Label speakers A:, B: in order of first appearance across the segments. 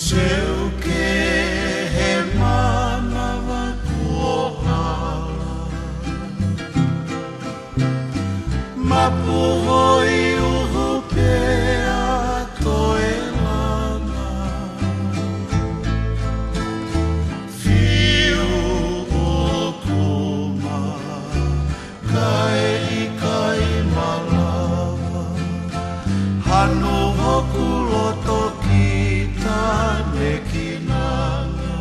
A: Seu ke he manawa kuohala Mapuhoi uhupea toe lana Fiu okuma kai ikai malawa Hanu hoku loto kita nekinanga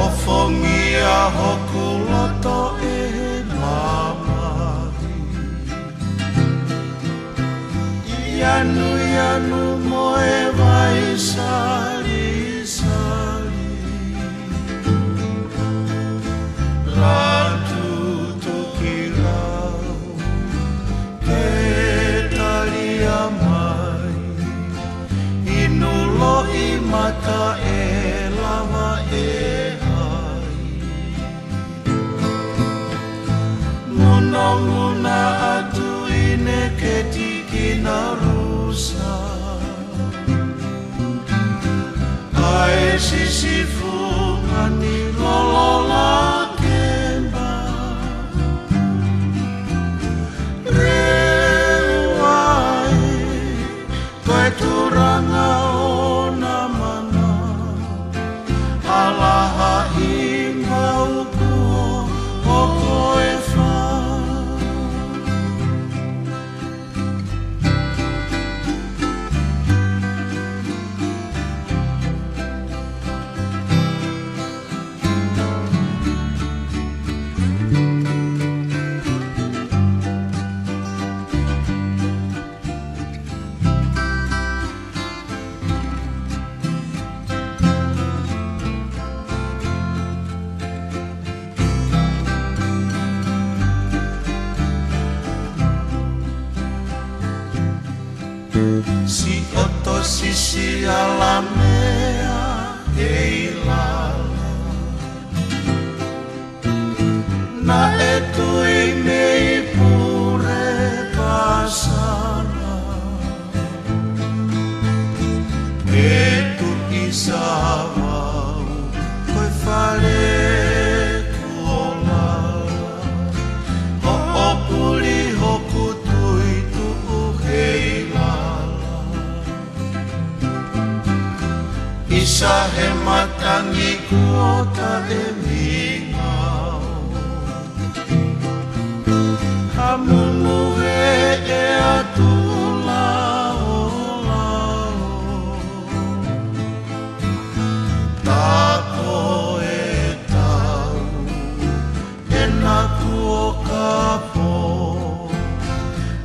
A: Ofongia hoku loto e mamari Ianu ianu moe vai sali sali Ratu tukirau ke talia mai Inulo i mata e lava e hai Muna muna atu ine ke tiki na rusa Ae sisifu ngani lolola kemba Rewai koe turanga o na mana Alaha inga ukuo o koe wha Si oto sisi alamea e ilala Na etu e mei pure pasara Etu isawau koe whare kuolala O opuli hoku tui tuu hei Isa he matangi kuota e mingau Hamunu e atu lao lao Tako e tau e naku o kapo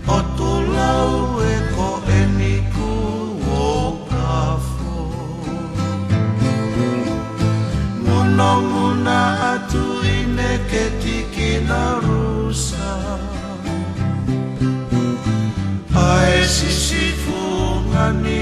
A: O tu lau e ko e niku o kafo Muna atu ine ke tiki na rusa Ae sisifu ngani